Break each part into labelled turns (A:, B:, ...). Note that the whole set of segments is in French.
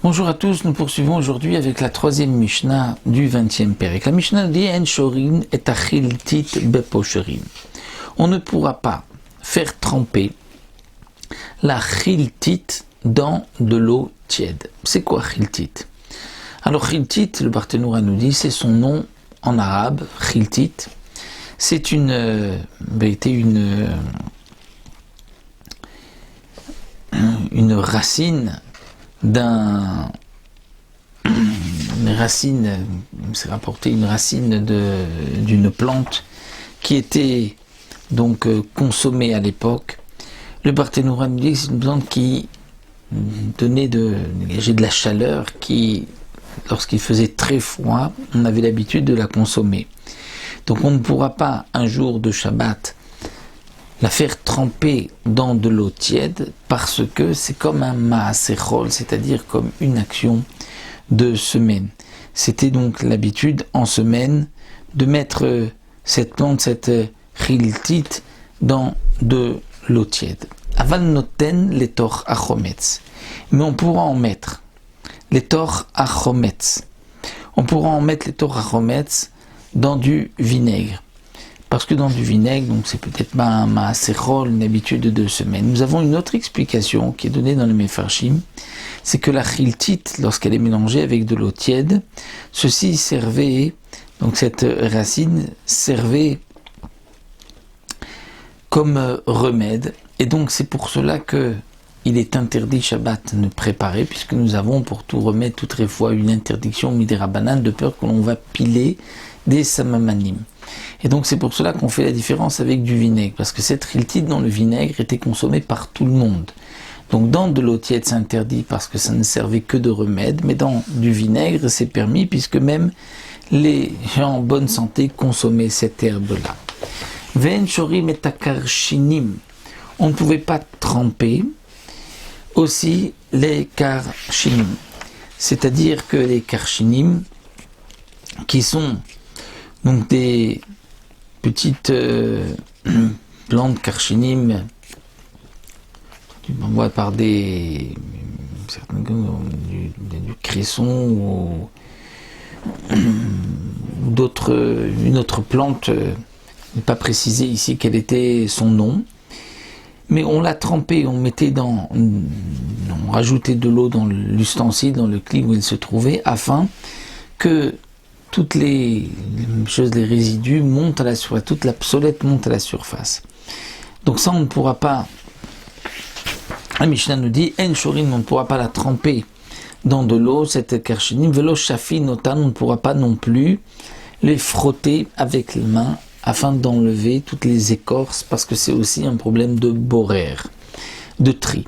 A: Bonjour à tous, nous poursuivons aujourd'hui avec la troisième Mishnah du 20e Pérec. La Mishnah dit En shorin et achiltit beposherin. On ne pourra pas faire tremper la chiltit dans de l'eau tiède. C'est quoi chiltit? Alors chiltit, le Barthénoura nous dit, c'est son nom en arabe, chiltit. C'est une racine c'est rapporté une racine d'une plante qui était donc consommée à l'époque. Le Barthénoura nous dit que c'est une plante qui dégageait de la chaleur, qui, lorsqu'il faisait très froid, on avait l'habitude de la consommer. Donc on ne pourra pas un jour de Shabbat la faire tremper dans de l'eau tiède parce que c'est comme un maasechol, c'est-à-dire comme une action de semaine. C'était donc l'habitude en semaine de mettre cette plante, cette chiltit, dans de l'eau tiède. Aval noten letor achometz. Mais on pourra en mettre letor achometz. On pourra en mettre letor achometz dans du vinaigre. Parce que dans du vinaigre, donc c'est peut-être pas un maasechol, une habitude de 2 semaines. Nous avons une autre explication qui est donnée dans le Mefarshim, c'est que la chiltit, lorsqu'elle est mélangée avec de l'eau tiède, ceci servait, donc cette racine servait comme remède, et donc c'est pour cela que il est interdit Shabbat de préparer, puisque nous avons pour tout remède, toute fois, une interdiction midirabanan de peur que l'on va piler des samamanim. Et donc c'est pour cela qu'on fait la différence avec du vinaigre, parce que cette chiltit dans le vinaigre était consommée par tout le monde. Donc dans de l'eau tiède c'est interdit parce que ça ne servait que de remède, mais dans du vinaigre c'est permis puisque même les gens en bonne santé consommaient cette herbe-là. Ve'en shorim et akarshinim. On ne pouvait pas tremper aussi les karshinim. C'est-à-dire que les karshinim, qui sont donc des petites plantes karshinim, on voit par du cresson ou une autre plante, n'est pas précisé ici quel était son nom, mais on l'a trempée, on rajoutait de l'eau dans l'ustensile, dans le cli où elle se trouvait, afin que toutes les résidus montent à la surface, toute la psolète monte à la surface. Donc ça on ne pourra pas. La Mishnah nous dit En shorin, on ne pourra pas la tremper dans de l'eau, cette karshinim, velo shafi notan, on ne pourra pas non plus les frotter avec les mains afin d'enlever toutes les écorces, parce que c'est aussi un problème de borer, de tri.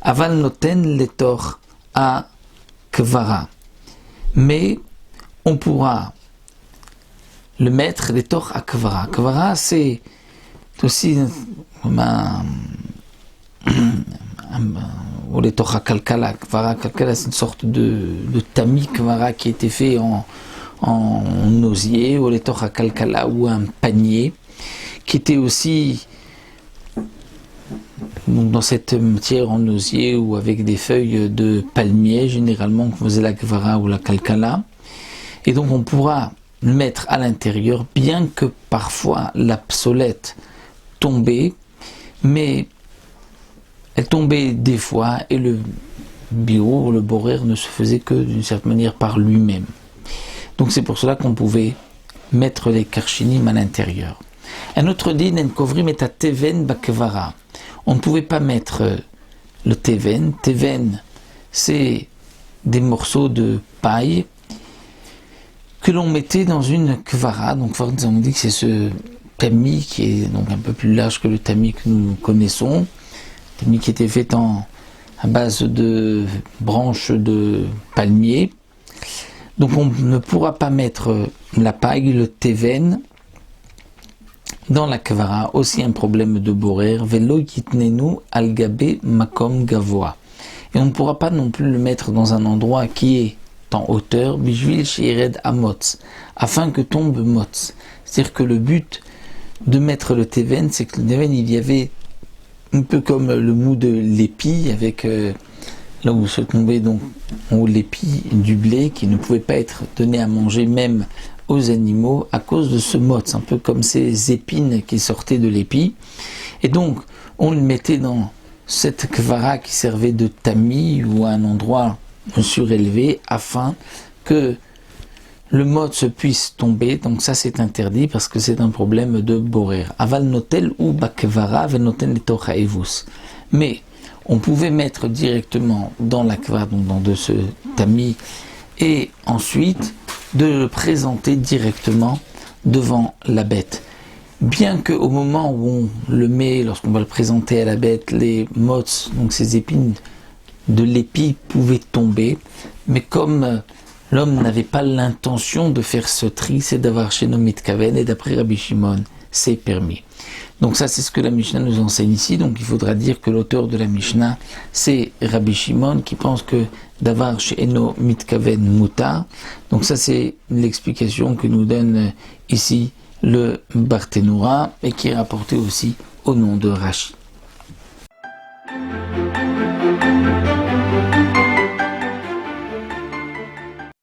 A: Aval noten letor a kvara, mais on pourra le mettre letor a kvara. Kvara c'est aussi ou les torah kalkala. Kvara kalkala, c'est une sorte de tamis kvara qui était fait en osier, ou les torah kalkala, ou un panier qui était aussi donc dans cette matière en osier ou avec des feuilles de palmier, généralement qu'on faisait la kvara ou la kalkala. Et donc on pourra le mettre à l'intérieur, bien que parfois la psolète tombait, mais elle tombait des fois et le bio, le borer ne se faisait que d'une certaine manière par lui-même. Donc c'est pour cela qu'on pouvait mettre les karshinim à l'intérieur. Un autre dit en kovrim et teven bakvara. On ne pouvait pas mettre le teven. Teven, c'est des morceaux de paille que l'on mettait dans une kvara. Donc on dit que c'est ce tamis qui est donc un peu plus large que le tamis que nous connaissons. Tamis qui était fait à base de branches de palmier. Donc on ne pourra pas mettre la paille, le teven, dans la kvara. Aussi un problème de borer. Velo yitnenu al gabe makom gavoa. Et on ne pourra pas non plus le mettre dans un endroit qui est en hauteur, bishvil shired amotz, afin que tombe motz. C'est-à-dire que le but de mettre le teven, c'est que le teven, il y avait un peu comme le mou de l'épi, avec là où se tombait donc l'épi du blé, qui ne pouvait pas être donné à manger même aux animaux à cause de ce motz, un peu comme ces épines qui sortaient de l'épi. Et donc, on le mettait dans cette kvara qui servait de tamis ou à un endroit surélevé afin que le motz puisse tomber. Donc ça c'est interdit parce que c'est un problème de borer. Aval notel ou bakvara venoten letocha evus. Mais on pouvait mettre directement dans la kvara, donc dans ce tamis, et ensuite de le présenter directement devant la bête. Bien qu'au moment où on le met, lorsqu'on va le présenter à la bête, les motz, donc ces épines de l'épi pouvaient tomber, mais comme l'homme n'avait pas l'intention de faire ce tri, c'est d'avoir chez Nomit Kaven, et d'après Rabbi Shimon, c'est permis. Donc ça, c'est ce que la Mishnah nous enseigne ici. Donc il faudra dire que l'auteur de la Mishnah, c'est Rabbi Shimon, qui pense que d'avoir chez Eno Mitkaven Mutar. Donc ça, c'est l'explication que nous donne ici le Barthénoura, et qui est rapporté aussi au nom de Rashi.